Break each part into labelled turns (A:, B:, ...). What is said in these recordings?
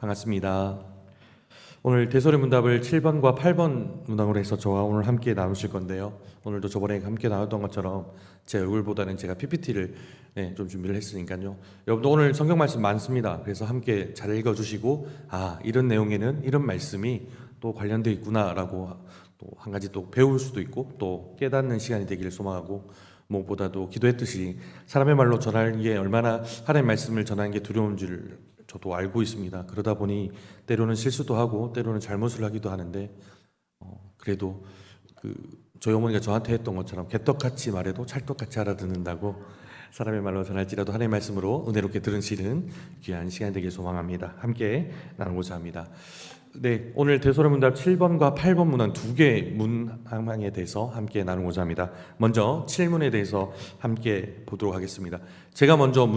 A: 반갑습니다. 오늘 대소문답을 7번과 8번 문항으로 해서 저와 오늘 함께 나누실 건데요. 오늘도 저번에 함께 나눴던 것처럼 제 얼굴보다는 제가 PPT를 좀 준비를 했으니까요. 여러분도 오늘 성경 말씀 많습니다. 그래서 함께 잘 읽어주시고 이런 내용에는 이런 말씀이 또 관련되어 있구나라고 또 한 가지 또 배울 수도 있고 또 깨닫는 시간이 되기를 소망하고, 무엇보다도 기도했듯이 사람의 말로 전하는 게 얼마나 하나님의 말씀을 전하는 게 두려운 줄 저도 알고 있습니다. 그러다 보니 때로는 실수도 하고 때로는 잘못을 하기도 하는데 그래도 저희 어머니가 저한테 했던 것처럼 개떡같이 말해도 찰떡같이 알아듣는다고, 사람의 말로 전할지라도 하나님의 말씀으로 은혜롭게 들으시는 귀한 시간 되길 소망합니다. 함께 나누고자 합니다. 네, 오늘 대소문답 7번과 8번 문항 두 개 문항에 대해서 함께 나누고자 합니다. 먼저 7문에 대해서 함께 보도록 하겠습니다. 제가 먼저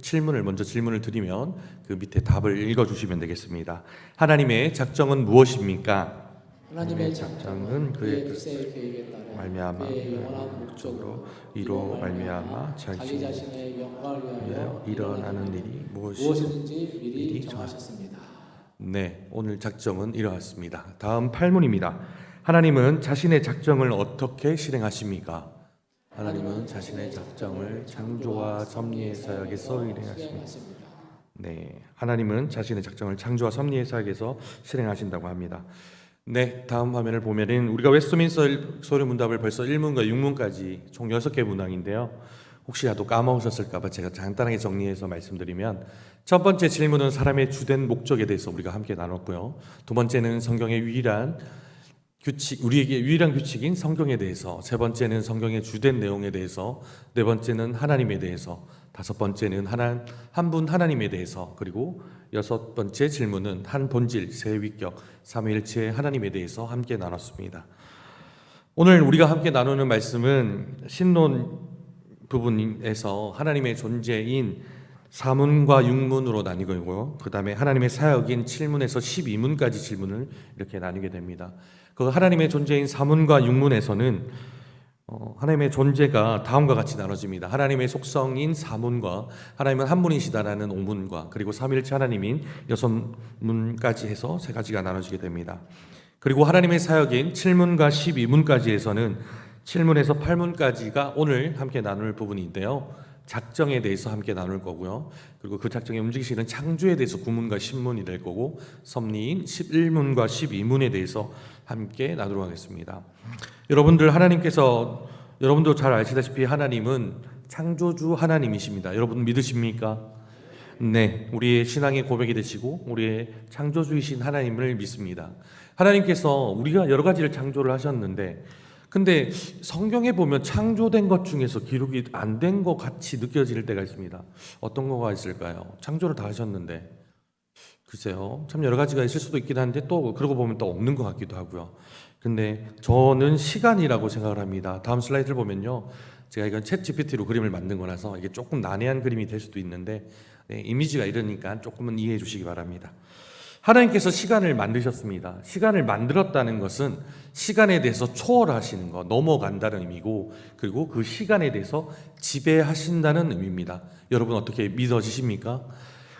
A: 질문을 드리면 그 밑에 답을 읽어주시면 되겠습니다. 하나님의 작정은 무엇입니까?
B: 하나님의 작정은
A: 그의
B: 뜻의 계획에 따라
A: 말미암아
B: 그의 영원한 목적으로
A: 이로 말미암아
B: 자기 자신의 영광을 위하여
A: 일어나는 일이
B: 무엇이든지 미리 정하셨습니다.
A: 네, 오늘 작정은 이러했습니다. 다음 8문입니다. 하나님은 자신의 작정을 어떻게 실행하십니까? 하나님은 자신의 작정을 창조와 섭리의 사역에서 실행하십니다. 네, 하나님은 자신의 작정을 창조와 섭리의 사역에서 실행하신다고 합니다. 네, 다음 화면을 보면은 우리가 웨스트민스터 소리문답을 벌써 1문과 6문까지 총 6개 문항인데요. 혹시라도 까먹으셨을까봐 제가 간단하게 정리해서 말씀드리면, 첫 번째 질문은 사람의 주된 목적에 대해서 우리가 함께 나눴고요. 두 번째는 성경의 유일한 규칙, 우리에게 유일한 규칙인 성경에 대해서, 세 번째는 성경의 주된 내용에 대해서, 네 번째는 하나님에 대해서, 다섯 번째는 한 분 하나님에 대해서, 그리고 여섯 번째 질문은 한 본질, 세 위격, 삼위일체 하나님에 대해서 함께 나눴습니다. 오늘 우리가 함께 나누는 말씀은 신론 부분에서 하나님의 존재인 4문과 6문으로 나뉘고요. 그 다음에 하나님의 사역인 7문에서 12문까지 질문을 이렇게 나누게 됩니다. 그 하나님의 존재인 4문과 6문에서는 하나님의 존재가 다음과 같이 나눠집니다. 하나님의 속성인 4문과 하나님은 한 분이시다라는 5문과 그리고 삼위일체 하나님인 6문까지 해서 세 가지가 나눠지게 됩니다. 그리고 하나님의 사역인 7문과 12문까지에서는 7문에서 8문까지가 오늘 함께 나눌 부분인데요. 작정에 대해서 함께 나눌 거고요. 그리고 그 작정의 움직이시는 창조에 대해서 9문과 10문이 될 거고, 섭리인 11문과 12문에 대해서 함께 나누도록 하겠습니다. 여러분도 잘 아시다시피 하나님은 창조주 하나님이십니다. 여러분 믿으십니까? 네, 우리의 신앙의 고백이 되시고 우리의 창조주이신 하나님을 믿습니다. 하나님께서 우리가 여러 가지를 창조를 하셨는데, 근데 성경에 보면 창조된 것 중에서 기록이 안 된 것 같이 느껴질 때가 있습니다. 어떤 거가 있을까요? 창조를 다 하셨는데 글쎄요, 참 여러 가지가 있을 수도 있긴 한데 또 그러고 보면 또 없는 것 같기도 하고요. 근데 저는 시간이라고 생각을 합니다. 다음 슬라이드를 보면요, 제가 이건 챗 GPT로 그림을 만든 거라서 이게 조금 난해한 그림이 될 수도 있는데 이미지가 이러니까 조금은 이해해 주시기 바랍니다. 하나님께서 시간을 만드셨습니다. 시간을 만들었다는 것은 시간에 대해서 초월하시는 것, 넘어간다는 의미고, 그리고 그 시간에 대해서 지배하신다는 의미입니다. 여러분 어떻게 믿어지십니까?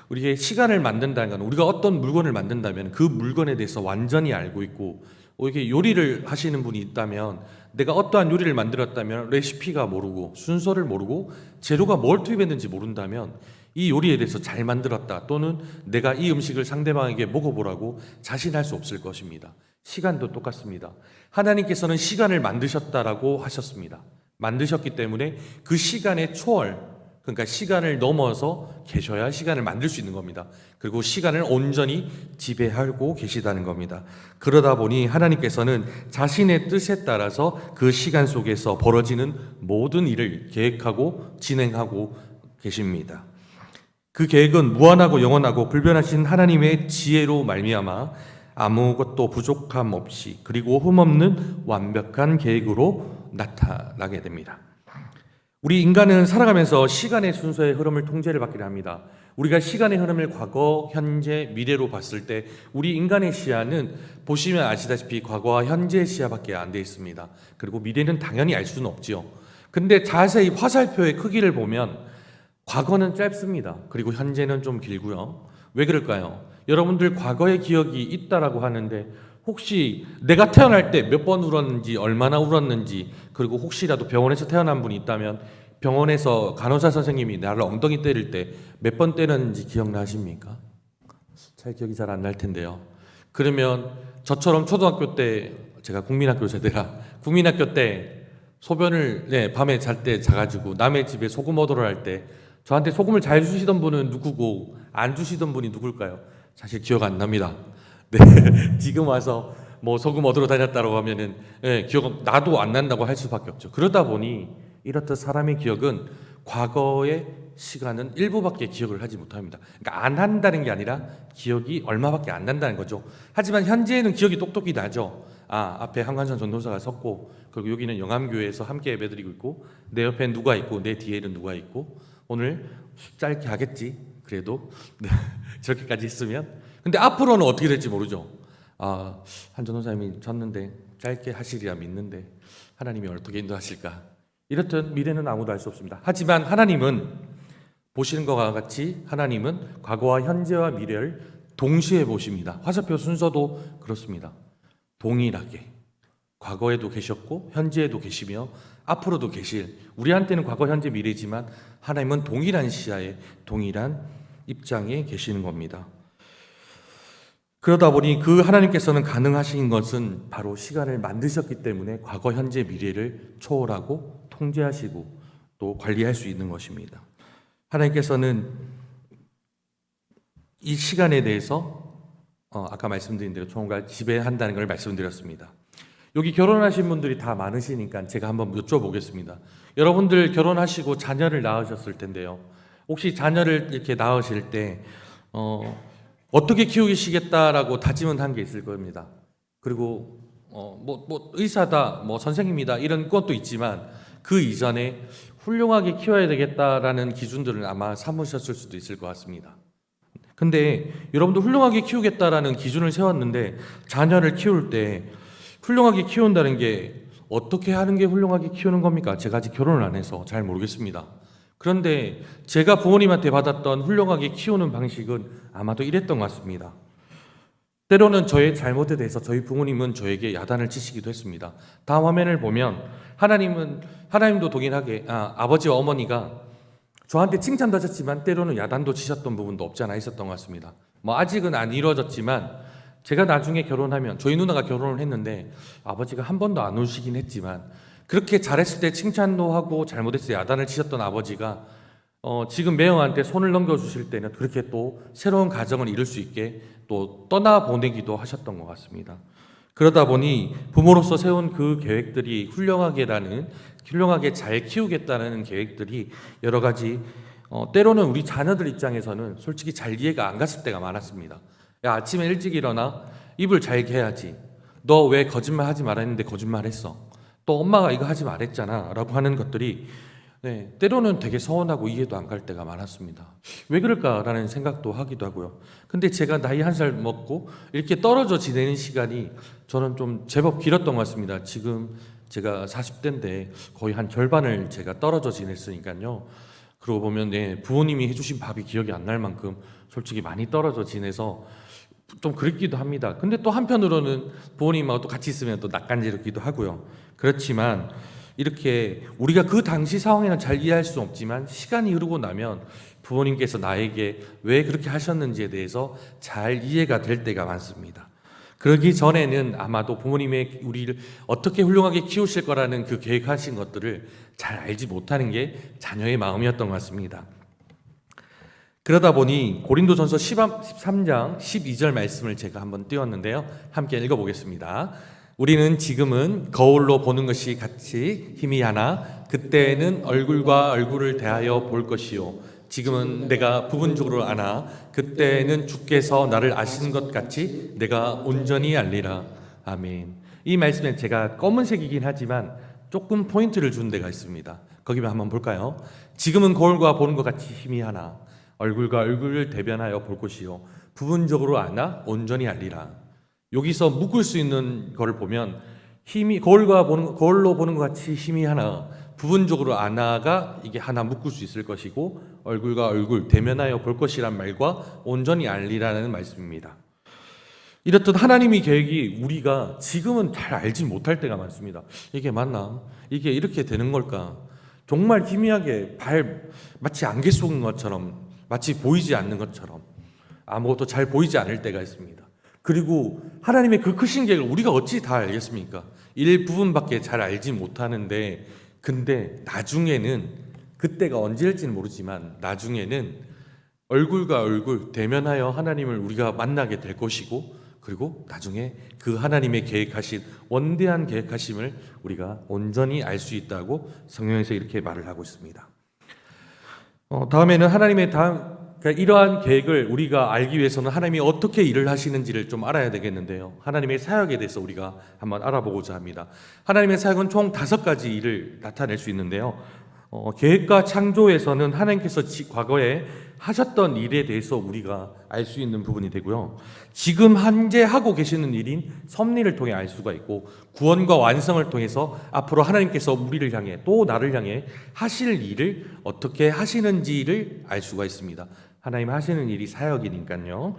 A: 우리가 시간을 만든다는 건, 우리가 어떤 물건을 만든다면 그 물건에 대해서 완전히 알고 있고, 이렇게 요리를 하시는 분이 있다면 내가 어떠한 요리를 만들었다면 레시피가 모르고 순서를 모르고 재료가 뭘 투입했는지 모른다면 이 요리에 대해서 잘 만들었다, 또는 내가 이 음식을 상대방에게 먹어보라고 자신할 수 없을 것입니다. 시간도 똑같습니다. 하나님께서는 시간을 만드셨다라고 하셨습니다. 만드셨기 때문에 그 시간의 초월, 그러니까 시간을 넘어서 계셔야 시간을 만들 수 있는 겁니다. 그리고 시간을 온전히 지배하고 계시다는 겁니다. 그러다 보니 하나님께서는 자신의 뜻에 따라서 그 시간 속에서 벌어지는 모든 일을 계획하고 진행하고 계십니다. 그 계획은 무한하고 영원하고 불변하신 하나님의 지혜로 말미암아 아무것도 부족함 없이, 그리고 흠없는 완벽한 계획으로 나타나게 됩니다. 우리 인간은 살아가면서 시간의 순서의 흐름을 통제를 받기를 합니다. 우리가 시간의 흐름을 과거, 현재, 미래로 봤을 때 우리 인간의 시야는 보시면 아시다시피 과거와 현재의 시야밖에 안 돼 있습니다. 그리고 미래는 당연히 알 수는 없지요. 근데 자세히 화살표의 크기를 보면 과거는 짧습니다. 그리고 현재는 좀 길고요. 왜 그럴까요? 여러분들 과거의 기억이 있다라고 하는데 혹시 내가 태어날 때 몇 번 울었는지 얼마나 울었는지 그리고 혹시라도 병원에서 태어난 분이 있다면 병원에서 간호사 선생님이 나를 엉덩이 때릴 때 몇 번 때렸는지 기억나십니까? 잘 기억이 잘 안 날 텐데요. 그러면 저처럼 초등학교 때 제가 국민학교 세대라 국민학교 때 소변을 밤에 잘 때 자가지고 남의 집에 소금 얻으러 할 때 저한테 소금을 잘 주시던 분은 누구고 안 주시던 분이 누굴까요? 사실 기억 안 납니다. 네, 지금 와서 뭐 소금 얻으러 다녔다고 하면은 기억 나도 안 난다고 할 수밖에 없죠. 그러다 보니 이렇듯 사람의 기억은 과거의 시간은 일부밖에 기억을 하지 못합니다. 그러니까 안 한다는 게 아니라 기억이 얼마밖에 안 난다는 거죠. 하지만 현재에는 기억이 똑똑히 나죠. 앞에 한관선 전도사가 섰고 그리고 여기는 영암교회에서 함께 예배드리고 있고 내 옆에 누가 있고 내 뒤에는 누가 있고 오늘 짧게 하겠지. 그래도 저렇게까지 했으면 근데 앞으로는 어떻게 될지 모르죠. 한 전도사님이 졌는데 짧게 하시리라 믿는데 하나님이 어떻게 인도하실까. 이렇듯 미래는 아무도 알 수 없습니다. 하지만 하나님은 보시는 것과 같이 하나님은 과거와 현재와 미래를 동시에 보십니다. 화살표 순서도 그렇습니다. 동일하게 과거에도 계셨고 현재에도 계시며 앞으로도 계실 우리한테는 과거, 현재, 미래지만 하나님은 동일한 시야에 동일한 입장에 계시는 겁니다. 그러다 보니 그 하나님께서는 가능하신 것은 바로 시간을 만드셨기 때문에 과거, 현재, 미래를 초월하고 통제하시고 또 관리할 수 있는 것입니다. 하나님께서는 이 시간에 대해서 아까 말씀드린 대로 총괄 지배한다는 걸 말씀드렸습니다. 여기 결혼하신 분들이 다 많으시니까 제가 한번 여쭤보겠습니다. 여러분들 결혼하시고 자녀를 낳으셨을 텐데요. 혹시 자녀를 이렇게 낳으실 때 어떻게 키우시겠다라고 다짐은 한 게 있을 겁니다. 그리고 뭐 의사다, 뭐 선생님이다 이런 것도 있지만 그 이전에 훌륭하게 키워야 되겠다라는 기준들을 아마 삼으셨을 수도 있을 것 같습니다. 근데 여러분도 훌륭하게 키우겠다라는 기준을 세웠는데 자녀를 키울 때 훌륭하게 키운다는 게 어떻게 하는 게 훌륭하게 키우는 겁니까? 제가 아직 결혼을 안 해서 잘 모르겠습니다. 그런데 제가 부모님한테 받았던 훌륭하게 키우는 방식은 아마도 이랬던 것 같습니다. 때로는 저의 잘못에 대해서 저희 부모님은 저에게 야단을 치시기도 했습니다. 다음 화면을 보면 하나님도 동일하게 아버지와 어머니가 저한테 칭찬도 하셨지만 때로는 야단도 치셨던 부분도 없지 않아 있었던 것 같습니다. 뭐 아직은 안 이루어졌지만 제가 나중에 결혼하면 저희 누나가 결혼을 했는데 아버지가 한 번도 안 오시긴 했지만 그렇게 잘했을 때 칭찬도 하고 잘못했을 때 야단을 치셨던 아버지가 지금 매형한테 손을 넘겨주실 때는 그렇게 또 새로운 가정을 이룰 수 있게 또 떠나보내기도 하셨던 것 같습니다. 그러다 보니 부모로서 세운 그 계획들이 훌륭하게 잘 키우겠다는 계획들이 여러 가지 때로는 우리 자녀들 입장에서는 솔직히 잘 이해가 안 갔을 때가 많았습니다. 야, 아침에 일찍 일어나 입을 잘 개야지. 너 왜 거짓말 하지 말았는데 거짓말했어. 또 엄마가 이거 하지 말했잖아 라고 하는 것들이 때로는 되게 서운하고 이해도 안 갈 때가 많았습니다. 왜 그럴까라는 생각도 하기도 하고요. 근데 제가 나이 한 살 먹고 이렇게 떨어져 지내는 시간이 저는 좀 제법 길었던 것 같습니다. 지금 제가 40대인데 거의 한 절반을 제가 떨어져 지냈으니까요. 그러고 보면 부모님이 해주신 밥이 기억이 안 날 만큼 솔직히 많이 떨어져 지내서 좀 그립기도 합니다. 근데 또 한편으로는 부모님하고 또 같이 있으면 또 낯간지럽기도 하고요. 그렇지만 이렇게 우리가 그 당시 상황에는 잘 이해할 수 없지만 시간이 흐르고 나면 부모님께서 나에게 왜 그렇게 하셨는지에 대해서 잘 이해가 될 때가 많습니다. 그러기 전에는 아마도 부모님의 우리를 어떻게 훌륭하게 키우실 거라는 그 계획하신 것들을 잘 알지 못하는 게 자녀의 마음이었던 것 같습니다. 그러다 보니 고린도전서 13장 12절 말씀을 제가 한번 띄웠는데요. 함께 읽어보겠습니다. 우리는 지금은 거울로 보는 것이 같이 희미하나 그때는 얼굴과 얼굴을 대하여 볼 것이요 지금은 내가 부분적으로 아나 그때는 주께서 나를 아시는 것 같이 내가 온전히 알리라. 아멘. 이 말씀에 제가 검은색이긴 하지만 조금 포인트를 준 데가 있습니다. 거기만 한번 볼까요? 지금은 거울과 보는 것 같이 희미하나 얼굴과 얼굴을 대변하여 볼 것이요 부분적으로 아나 온전히 알리라. 여기서 묶을 수 있는 것을 보면 거울로 보는 것 같이 희미하나 부분적으로 안아가 이게 하나 묶을 수 있을 것이고 얼굴과 얼굴 대면하여 볼 것이란 말과 온전히 알리라는 말씀입니다. 이렇듯 하나님의 계획이 우리가 지금은 잘 알지 못할 때가 많습니다. 이게 맞나? 이게 이렇게 되는 걸까? 정말 희미하게 마치 안개 속인 것처럼, 마치 보이지 않는 것처럼 아무것도 잘 보이지 않을 때가 있습니다. 그리고 하나님의 그 크신 계획을 우리가 어찌 다 알겠습니까? 일부분밖에 잘 알지 못하는데, 근데 나중에는, 그때가 언제일지는 모르지만 나중에는 얼굴과 얼굴 대면하여 하나님을 우리가 만나게 될 것이고, 그리고 나중에 그 하나님의 계획하신 원대한 계획하심을 우리가 온전히 알 수 있다고 성경에서 이렇게 말을 하고 있습니다. 다음에는 그러니까 이러한 계획을 우리가 알기 위해서는 하나님이 어떻게 일을 하시는지를 좀 알아야 되겠는데요. 하나님의 사역에 대해서 우리가 한번 알아보고자 합니다. 하나님의 사역은 총 5가지 일을 나타낼 수 있는데요. 계획과 창조에서는 하나님께서 과거에 하셨던 일에 대해서 우리가 알 수 있는 부분이 되고요. 지금 현재 하고 계시는 일인 섭리를 통해 알 수가 있고, 구원과 완성을 통해서 앞으로 하나님께서 우리를 향해 또 나를 향해 하실 일을 어떻게 하시는지를 알 수가 있습니다. 하나님 하시는 일이 사역이니까요.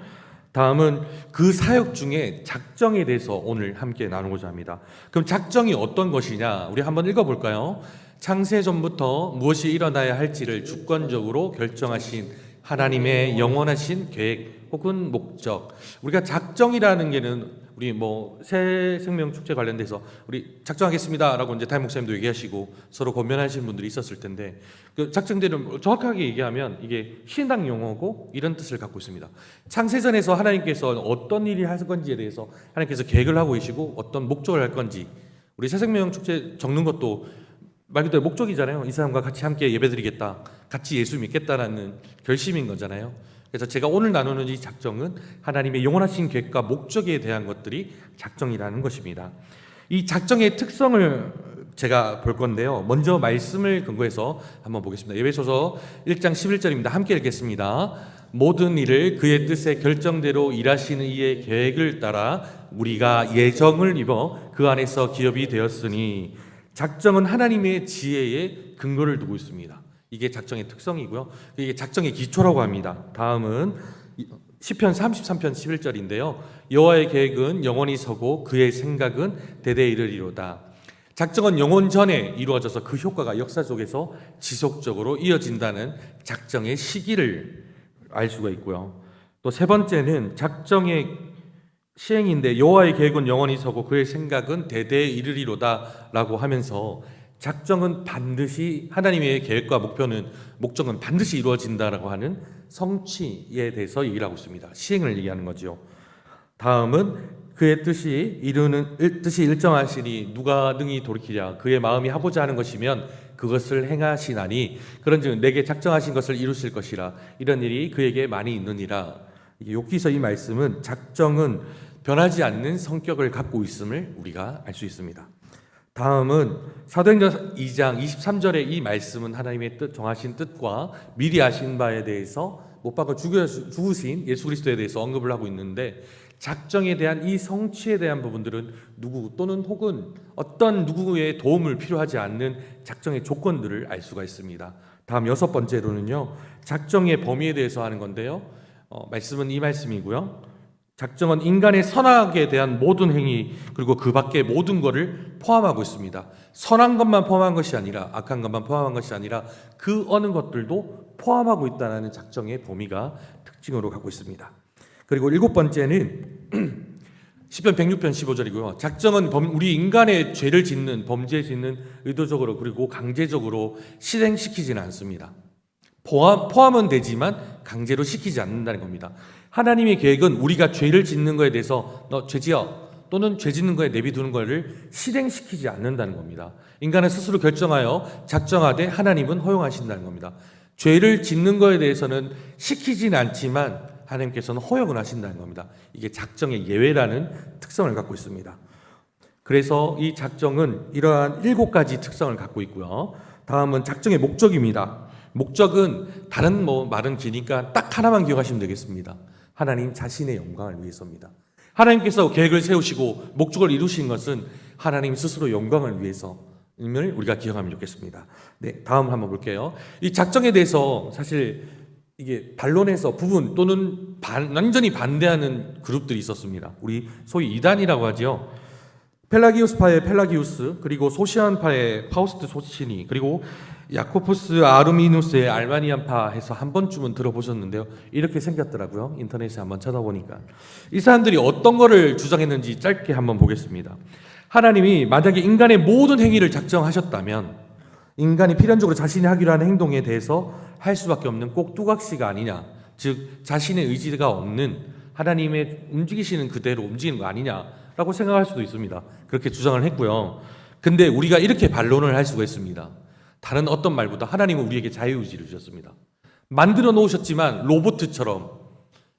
A: 다음은 그 사역 중에 작정에 대해서 오늘 함께 나누고자 합니다. 그럼 작정이 어떤 것이냐? 우리 한번 읽어볼까요? 창세 전부터 무엇이 일어나야 할지를 주권적으로 결정하신 하나님의 영원하신 계획 혹은 목적. 우리가 작정이라는 게는 우리 새 생명 축제 관련돼서 우리 작정하겠습니다라고 이제 담임 목사님도 얘기하시고 서로 권면하시는 분들이 있었을 텐데, 그 작정들은 정확하게 얘기하면 이게 신앙 용어고 이런 뜻을 갖고 있습니다. 창세전에서 하나님께서 어떤 일이 할 건지에 대해서 하나님께서 계획을 하고 계시고 어떤 목적을 할 건지, 우리 새 생명 축제 적는 것도 말 그대로 목적이잖아요. 이 사람과 같이 함께 예배드리겠다, 같이 예수 믿겠다라는 결심인 거잖아요. 그래서 제가 오늘 나누는 이 작정은 하나님의 영원하신 계획과 목적에 대한 것들이 작정이라는 것입니다. 이 작정의 특성을 제가 볼 건데요. 먼저 말씀을 근거해서 한번 보겠습니다. 에베소서 1장 11절입니다. 함께 읽겠습니다. 모든 일을 그의 뜻에 결정대로 일하시는 이의 계획을 따라 우리가 예정을 입어 그 안에서 기업이 되었으니, 작정은 하나님의 지혜에 근거를 두고 있습니다. 이게 작정의 특성이고요. 이게 작정의 기초라고 합니다. 다음은 시편 33편 11절인데요. 여호와의 계획은 영원히 서고 그의 생각은 대대에 이르리로다. 작정은 영원 전에 이루어져서 그 효과가 역사 속에서 지속적으로 이어진다는 작정의 시기를 알 수가 있고요. 또 세 번째는 작정의 시행인데, 여호와의 계획은 영원히 서고 그의 생각은 대대에 이르리로다라고 하면서 작정은 반드시 하나님의 계획과 목적은 반드시 이루어진다라고 하는 성취에 대해서 얘기를 하고 있습니다. 시행을 얘기하는 거죠. 다음은 그의 뜻이 일정하시니 누가 능히 돌이키랴. 그의 마음이 하고자 하는 것이면 그것을 행하시나니 그런즉 내게 작정하신 것을 이루실 것이라. 이런 일이 그에게 많이 있느니라. 여기서 이 말씀은 작정은 변하지 않는 성격을 갖고 있음을 우리가 알 수 있습니다. 다음은 사도행전 2장 23절의 이 말씀은 하나님의 정하신 뜻과 미리 아신 바에 대해서 못 박아 죽으신 예수 그리스도에 대해서 언급을 하고 있는데, 작정에 대한 이 성취에 대한 부분들은 누구 또는 혹은 어떤 누구의 도움을 필요하지 않는 작정의 조건들을 알 수가 있습니다. 다음 6번째로는요, 작정의 범위에 대해서 하는 건데요. 말씀은 이 말씀이고요. 작정은 인간의 선악에 대한 모든 행위, 그리고 그 밖의 모든 것을 포함하고 있습니다. 선한 것만 포함한 것이 아니라, 악한 것만 포함한 것이 아니라 그 어느 것들도 포함하고 있다는 작정의 범위가 특징으로 갖고 있습니다. 그리고 7번째는 시편 106편 15절이고요. 작정은 우리 인간의 죄를 짓는, 범죄 짓는 의도적으로 그리고 강제적으로 실행시키지는 않습니다. 포함은 되지만 강제로 시키지 않는다는 겁니다. 하나님의 계획은 우리가 죄를 짓는 것에 대해서 너 죄지어 또는 죄 짓는 거에 내비두는 것을 실행시키지 않는다는 겁니다. 인간은 스스로 결정하여 작정하되 하나님은 허용하신다는 겁니다. 죄를 짓는 것에 대해서는 시키지는 않지만 하나님께서는 허용을 하신다는 겁니다. 이게 작정의 예외라는 특성을 갖고 있습니다. 그래서 이 작정은 이러한 7가지 특성을 갖고 있고요. 다음은 작정의 목적입니다. 목적은 다른 말은 기니까 딱 하나만 기억하시면 되겠습니다. 하나님 자신의 영광을 위해서입니다. 하나님께서 계획을 세우시고 목적을 이루신 것은 하나님 스스로 영광을 위해서, 임을 우리가 기억하면 좋겠습니다. 네, 다음 한번 볼게요. 이 작정에 대해서 사실 이게 반론에서 부분 또는 완전히 반대하는 그룹들이 있었습니다. 우리 소위 이단이라고 하지요. 펠라기우스파의 펠라기우스, 그리고 소시안파의 파우스트 소시니, 그리고 야코푸스 아르미누스의 알마니안파 해서 한 번쯤은 들어보셨는데요. 이렇게 생겼더라고요. 인터넷에 한번 찾아보니까. 이 사람들이 어떤 거를 주장했는지 짧게 한번 보겠습니다. 하나님이 만약에 인간의 모든 행위를 작정하셨다면 인간이 필연적으로 자신이 하기로 하는 행동에 대해서 할 수밖에 없는 꼭두각시가 아니냐, 즉 자신의 의지가 없는 하나님의 움직이시는 그대로 움직이는 거 아니냐라고 생각할 수도 있습니다. 그렇게 주장을 했고요. 근데 우리가 이렇게 반론을 할 수가 있습니다. 다른 어떤 말보다 하나님은 우리에게 자유의지를 주셨습니다. 만들어 놓으셨지만 로봇처럼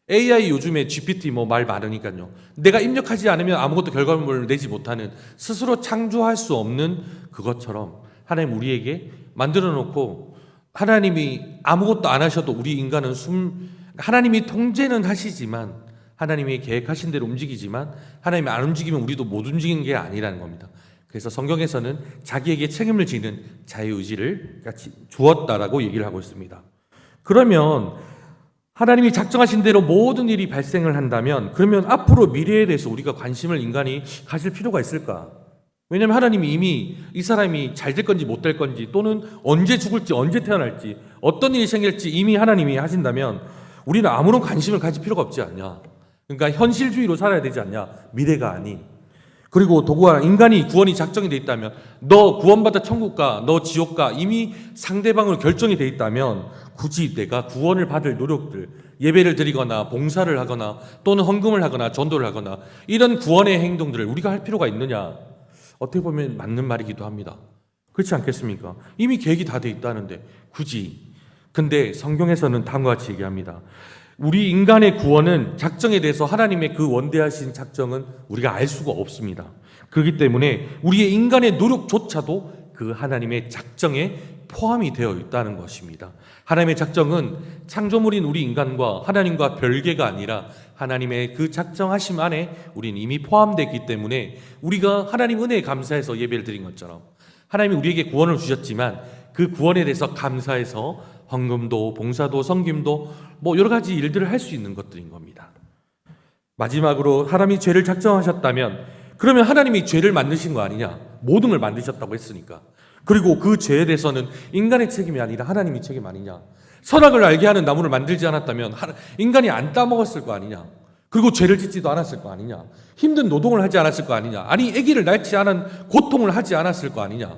A: AI 요즘에 GPT 말 많으니까요. 내가 입력하지 않으면 아무것도 결과물을 내지 못하는 스스로 창조할 수 없는 그것처럼 하나님 우리에게 만들어 놓고 하나님이 아무것도 안 하셔도 우리 인간은 하나님이 통제는 하시지만 하나님이 계획하신 대로 움직이지만 하나님이 안 움직이면 우리도 못 움직이는 게 아니라는 겁니다. 그래서 성경에서는 자기에게 책임을 지는 자유의지를 같이 주었다라고 얘기를 하고 있습니다. 그러면 하나님이 작정하신 대로 모든 일이 발생을 한다면 그러면 앞으로 미래에 대해서 우리가 관심을 인간이 가질 필요가 있을까? 왜냐하면 하나님이 이미 이 사람이 잘 될 건지 못 될 건지 또는 언제 죽을지 언제 태어날지 어떤 일이 생길지 이미 하나님이 하신다면 우리는 아무런 관심을 가질 필요가 없지 않냐. 그러니까 현실주의로 살아야 되지 않냐. 미래가 아닌. 그리고 도구와 인간이 구원이 작정이 돼 있다면 너 구원받아 천국 가, 너 지옥 가 이미 상대방으로 결정이 돼 있다면 굳이 내가 구원을 받을 노력들, 예배를 드리거나 봉사를 하거나 또는 헌금을 하거나 전도를 하거나 이런 구원의 행동들을 우리가 할 필요가 있느냐. 어떻게 보면 맞는 말이기도 합니다. 그렇지 않겠습니까? 이미 계획이 다 돼 있다는데 굳이. 근데 성경에서는 다음과 같이 얘기합니다. 우리 인간의 구원은 작정에 대해서 하나님의 그 원대하신 작정은 우리가 알 수가 없습니다. 그렇기 때문에 우리의 인간의 노력조차도 그 하나님의 작정에 포함이 되어 있다는 것입니다. 하나님의 작정은 창조물인 우리 인간과 하나님과 별개가 아니라 하나님의 그 작정하심 안에 우리는 이미 포함되어 있기 때문에 우리가 하나님 은혜에 감사해서 예배를 드린 것처럼 하나님이 우리에게 구원을 주셨지만 그 구원에 대해서 감사해서 헌금도 봉사도 섬김도 여러 가지 일들을 할 수 있는 것들인 겁니다. 마지막으로 하나님이 죄를 작정하셨다면 그러면 하나님이 죄를 만드신 거 아니냐? 모든 걸 만드셨다고 했으니까. 그리고 그 죄에 대해서는 인간의 책임이 아니라 하나님의 책임 아니냐? 선악을 알게 하는 나무를 만들지 않았다면 인간이 안 따먹었을 거 아니냐? 그리고 죄를 짓지도 않았을 거 아니냐? 힘든 노동을 하지 않았을 거 아니냐? 아니 아기를 낳지 않은 고통을 하지 않았을 거 아니냐?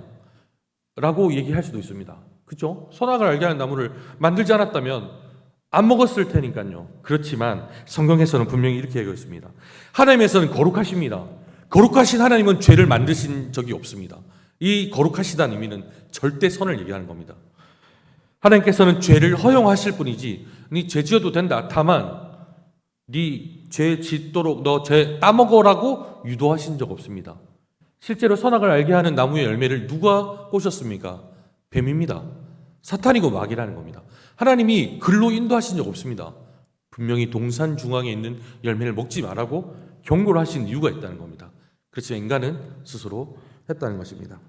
A: 라고 얘기할 수도 있습니다. 그렇죠? 선악을 알게 하는 나무를 만들지 않았다면 안 먹었을 테니까요. 그렇지만 성경에서는 분명히 이렇게 얘기하고 있습니다. 하나님에서는 거룩하십니다. 거룩하신 하나님은 죄를 만드신 적이 없습니다. 이 거룩하시다는 의미는 절대 선을 얘기하는 겁니다. 하나님께서는 죄를 허용하실 뿐이지 네 죄 지어도 된다. 다만 네 죄 짓도록 너 죄 따먹으라고 유도하신 적 없습니다. 실제로 선악을 알게 하는 나무의 열매를 누가 꼬셨습니까? 뱀입니다. 사탄이고 마귀라는 겁니다. 하나님이 글로 인도하신 적 없습니다. 분명히 동산 중앙에 있는 열매를 먹지 말라고 경고를 하신 이유가 있다는 겁니다. 그렇지만 인간은 스스로 했다는 것입니다.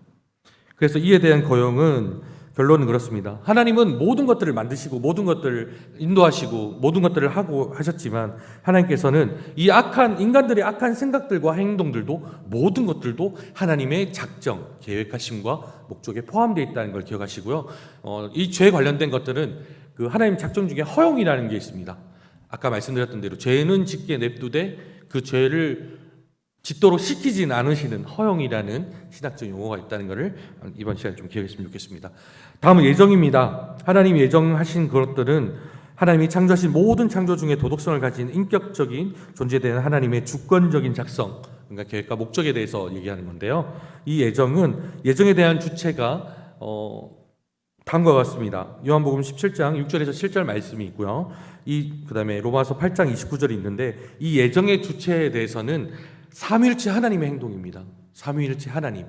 A: 그래서 이에 대한 결론은 그렇습니다. 하나님은 모든 것들을 만드시고 모든 것들을 인도하시고 모든 것들을 하고 하셨지만 하나님께서는 이 인간들의 악한 생각들과 행동들도 모든 것들도 하나님의 작정, 계획하심과 목적에 포함되어 있다는 걸 기억하시고요. 이 죄에 관련된 것들은 그 하나님 작정 중에 허용이라는 게 있습니다. 아까 말씀드렸던 대로 죄는 짓게 냅두되 그 죄를 짓도록 시키진 않으시는 허용이라는 신학적 용어가 있다는 것을 이번 시간에 좀 기억했으면 좋겠습니다. 다음은 예정입니다. 하나님이 예정하신 것들은 하나님이 창조하신 모든 창조 중에 도덕성을 가진 인격적인 존재에 대한 하나님의 주권적인 작성, 그러니까 계획과 목적에 대해서 얘기하는 건데요. 이 예정에 대한 주체가 다음과 같습니다. 요한복음 17장 6절에서 7절 말씀이 있고요. 그다음에 로마서 8장 29절이 있는데 이 예정의 주체에 대해서는 삼위일체 하나님의 행동입니다. 삼위일체 하나님.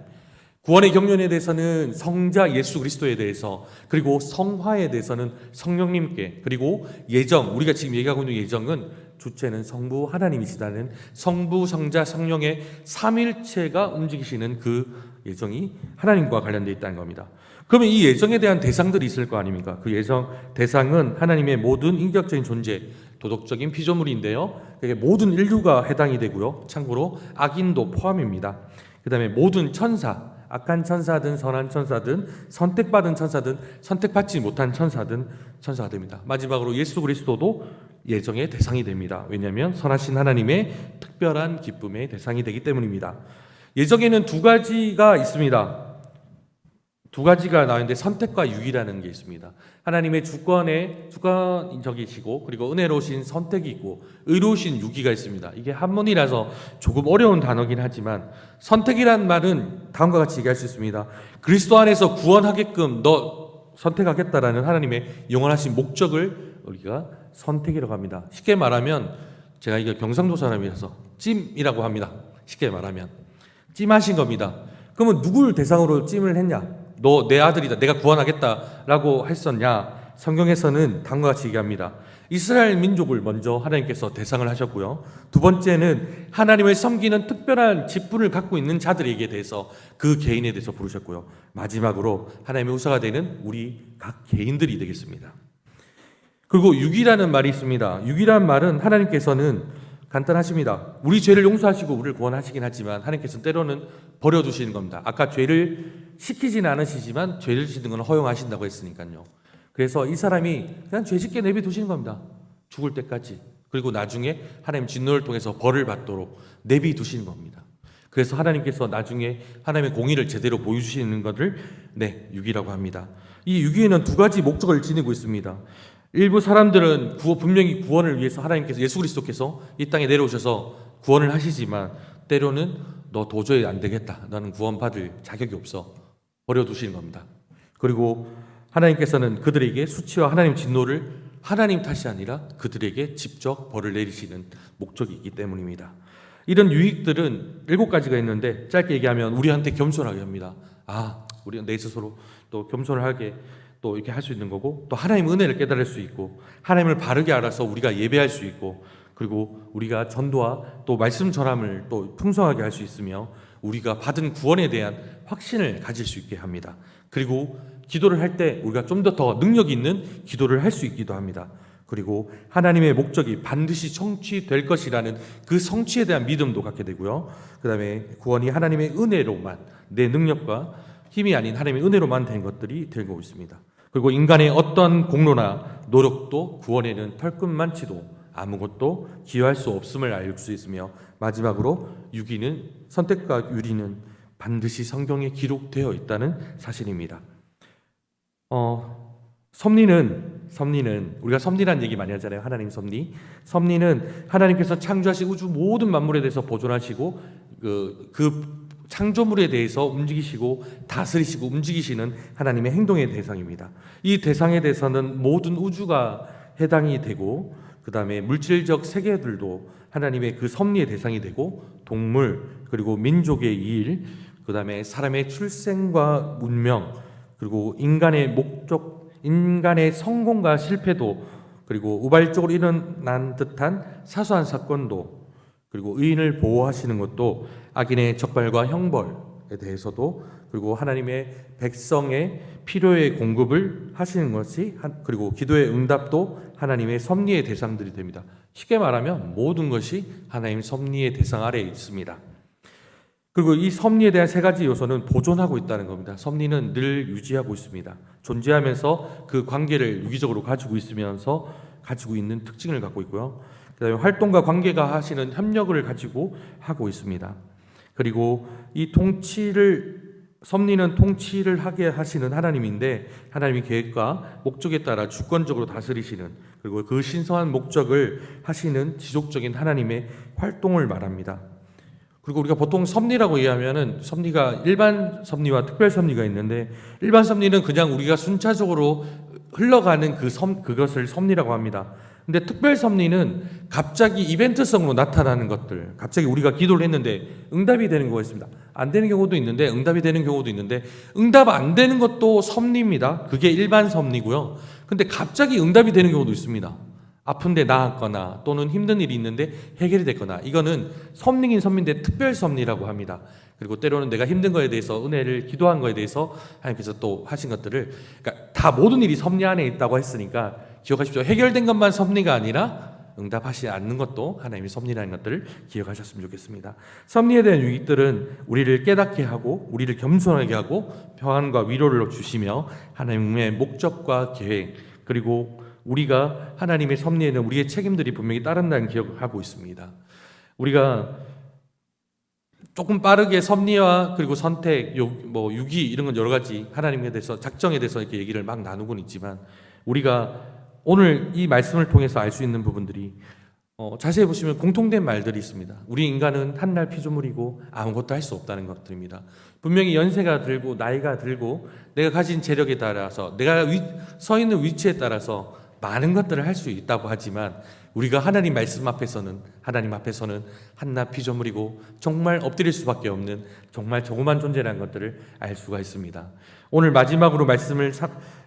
A: 구원의 경륜에 대해서는 성자 예수 그리스도에 대해서, 그리고 성화에 대해서는 성령님께, 그리고 예정, 우리가 지금 얘기하고 있는 예정은 주체는 성부 하나님이시다는 성부, 성자, 성령의 삼일체가 움직이시는 그 예정이 하나님과 관련되어 있다는 겁니다. 그러면 이 예정에 대한 대상들이 있을 거 아닙니까? 그 예정 대상은 하나님의 모든 인격적인 존재, 도덕적인 피조물인데요. 그게 모든 인류가 해당이 되고요. 참고로 악인도 포함입니다. 그 다음에 모든 천사, 악한 천사든 선한 천사든 선택받은 천사든 선택받지 못한 천사든 천사가 됩니다. 마지막으로 예수 그리스도도 예정의 대상이 됩니다. 왜냐하면 선하신 하나님의 특별한 기쁨의 대상이 되기 때문입니다. 예정에는 두 가지가 있습니다. 두 가지가 나오는데 선택과 유기라는 게 있습니다. 하나님의 주권적이시고 그리고 은혜로우신 선택이 있고 의로우신 유기가 있습니다. 이게 한문이라서 조금 어려운 단어긴 하지만 선택이란 말은 다음과 같이 얘기할 수 있습니다. 그리스도 안에서 구원하게끔 너 선택하겠다라는 하나님의 영원하신 목적을 우리가 선택이라고 합니다. 쉽게 말하면 제가 이게 경상도 사람이라서 찜이라고 합니다. 쉽게 말하면 찜하신 겁니다. 그러면 누굴 대상으로 찜을 했냐? 너 내 아들이다. 내가 구원하겠다라고 했었냐? 성경에서는 다음과 같이 얘기합니다. 이스라엘 민족을 먼저 하나님께서 대상을 하셨고요. 두 번째는 하나님을 섬기는 특별한 직분을 갖고 있는 자들에게 대해서 그 개인에 대해서 부르셨고요. 마지막으로 하나님의 후사가 되는 우리 각 개인들이 되겠습니다. 그리고 육이라는 말이 있습니다. 육이라는 말은 하나님께서는 간단하십니다. 우리 죄를 용서하시고 우리를 구원하시긴 하지만 하나님께서는 때로는 버려두시는 겁니다. 아까 죄를 시키지는 않으시지만 죄를 짓는 건 허용하신다고 했으니까요. 그래서 이 사람이 그냥 죄 짓게 내비두시는 겁니다. 죽을 때까지. 그리고 나중에 하나님 진노를 통해서 벌을 받도록 내비두시는 겁니다. 그래서 하나님께서 나중에 하나님의 공의를 제대로 보여주시는 것을 육이라고 합니다. 이 육이에는 두 가지 목적을 지니고 있습니다. 일부 사람들은 분명히 구원을 위해서 하나님께서 예수 그리스도께서 이 땅에 내려오셔서 구원을 하시지만 때로는 너 도저히 안 되겠다. 너는 구원받을 자격이 없어. 버려두시는 겁니다. 그리고 하나님께서는 그들에게 수치와 하나님 진노를 하나님 탓이 아니라 그들에게 직접 벌을 내리시는 목적이 있기 때문입니다. 이런 유익들은 7가지가 있는데 짧게 얘기하면 우리한테 겸손하게 합니다. 우리가 내 스스로 또 겸손을 하게 또 이렇게 할 수 있는 거고 또 하나님의 은혜를 깨달을 수 있고 하나님을 바르게 알아서 우리가 예배할 수 있고 그리고 우리가 전도와 또 말씀 전함을 또 풍성하게 할 수 있으며 우리가 받은 구원에 대한 확신을 가질 수 있게 합니다. 그리고 기도를 할 때 우리가 좀 더 능력 있는 기도를 할 수 있기도 합니다. 그리고 하나님의 목적이 반드시 성취될 것이라는 그 성취에 대한 믿음도 갖게 되고요. 그 다음에 구원이 하나님의 은혜로만 내 능력과 힘이 아닌 하나님의 은혜로만 된 것들이 되고 있습니다. 그리고 인간의 어떤 공로나 노력도 구원에는 털끝만치도 아무것도 기여할 수 없음을 알 수 있으며 마지막으로 유기는 선택과 유리는 반드시 성경에 기록되어 있다는 사실입니다. 섭리는 우리가 섭리라는 얘기 많이 하잖아요. 하나님 섭리. 섭리는 하나님께서 창조하신 우주 모든 만물에 대해서 보존하시고 그 창조물에 대해서 움직이시고 다스리시고 움직이시는 하나님의 행동의 대상입니다. 이 대상에 대해서는 모든 우주가 해당이 되고 그 다음에 물질적 세계들도 하나님의 그 섭리의 대상이 되고 동물 그리고 민족의 일 그 다음에 사람의 출생과 문명 그리고 인간의 목적 인간의 성공과 실패도 그리고 우발적으로 일어난 듯한 사소한 사건도 그리고 의인을 보호하시는 것도 악인의 적발과 형벌에 대해서도 그리고 하나님의 백성의 필요의 공급을 하시는 것이 그리고 기도의 응답도 하나님의 섭리의 대상들이 됩니다. 쉽게 말하면 모든 것이 하나님 섭리의 대상 아래에 있습니다. 그리고 이 섭리에 대한 3가지 요소는 보존하고 있다는 겁니다. 섭리는 늘 유지하고 있습니다. 존재하면서 그 관계를 유기적으로 가지고 있으면서 가지고 있는 특징을 갖고 있고요. 그다음에 활동과 관계가 하시는 협력을 가지고 하고 있습니다. 그리고 이 섭리는 통치를 하게 하시는 하나님인데 하나님의 계획과 목적에 따라 주권적으로 다스리시는 그리고 그 신성한 목적을 하시는 지속적인 하나님의 활동을 말합니다. 그리고 우리가 보통 섭리라고 얘기하면은 섭리가 일반 섭리와 특별 섭리가 있는데 일반 섭리는 그냥 우리가 순차적으로 흘러가는 그것을 섭리라고 합니다. 근데 특별 섭리는 갑자기 이벤트성으로 나타나는 것들, 갑자기 우리가 기도를 했는데 응답이 되는 경우가 있습니다. 안 되는 경우도 있는데 응답이 되는 경우도 있는데 응답 안 되는 것도 섭리입니다. 그게 일반 섭리고요. 근데 갑자기 응답이 되는 경우도 있습니다. 아픈데 나았거나 또는 힘든 일이 있는데 해결이 됐거나 이거는 섭리긴 섭리인데 특별 섭리라고 합니다. 그리고 때로는 내가 힘든 거에 대해서 은혜를 기도한 거에 대해서 하나님께서 또 하신 것들을 그러니까 다 모든 일이 섭리 안에 있다고 했으니까 기억하십시오. 해결된 것만 섭리가 아니라 응답하지 않는 것도 하나님의 섭리라는 것들을 기억하셨으면 좋겠습니다. 섭리에 대한 유익들은 우리를 깨닫게 하고 우리를 겸손하게 하고 평안과 위로를 주시며 하나님의 목적과 계획 그리고 우리가 하나님의 섭리에는 우리의 책임들이 분명히 따른다는 기억을 하고 있습니다. 우리가 조금 빠르게 섭리와 그리고 선택, 유기 이런 건 여러 가지 하나님에 대해서 작정에 대해서 이렇게 얘기를 막 나누곤 있지만 우리가 오늘 이 말씀을 통해서 알 수 있는 부분들이 자세히 보시면 공통된 말들이 있습니다. 우리 인간은 한날 피조물이고 아무것도 할 수 없다는 것들입니다. 분명히 연세가 들고 나이가 들고 내가 가진 재력에 따라서 내가 서 있는 위치에 따라서 많은 것들을 할 수 있다고 하지만 우리가 하나님 말씀 앞에서는 하나님 앞에서는 한낱 피조물이고 정말 엎드릴 수밖에 없는 정말 조그만 존재라는 것들을 알 수가 있습니다. 오늘 마지막으로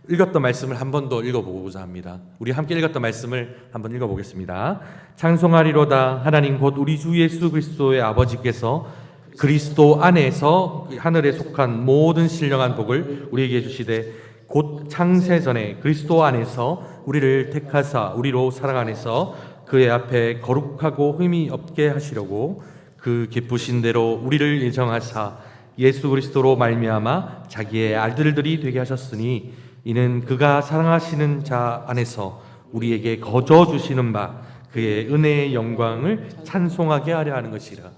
A: 읽었던 말씀을 한 번 더 읽어보고자 합니다. 우리 함께 읽었던 말씀을 한번 읽어보겠습니다. 찬송하리로다 하나님 곧 우리 주 예수 그리스도의 아버지께서 그리스도 안에서 하늘에 속한 모든 신령한 복을 우리에게 주시되 곧 창세전에 그리스도 안에서 우리를 택하사 우리로 사랑 안에서 그의 앞에 거룩하고 흠이 없게 하시려고 그 기쁘신 대로 우리를 예정하사 예수 그리스도로 말미암아 자기의 아들들이 되게 하셨으니 이는 그가 사랑하시는 자 안에서 우리에게 거저 주시는 바 그의 은혜의 영광을 찬송하게 하려 하는 것이라.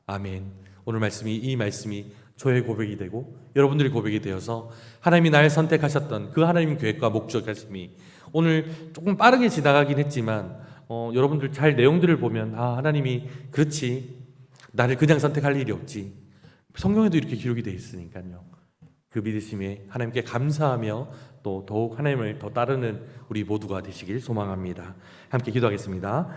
A: 아멘. 오늘 이 말씀이 저의 고백이 되고 여러분들의 고백이 되어서 하나님이 나를 선택하셨던 그 하나님 계획과 목적하심이 오늘 조금 빠르게 지나가긴 했지만 여러분들 잘 내용들을 보면 하나님이 그렇지 나를 그냥 선택할 일이 없지 성경에도 이렇게 기록이 되어 있으니까요. 그 믿으심에 하나님께 감사하며 또 더욱 하나님을 더 따르는 우리 모두가 되시길 소망합니다. 함께 기도하겠습니다.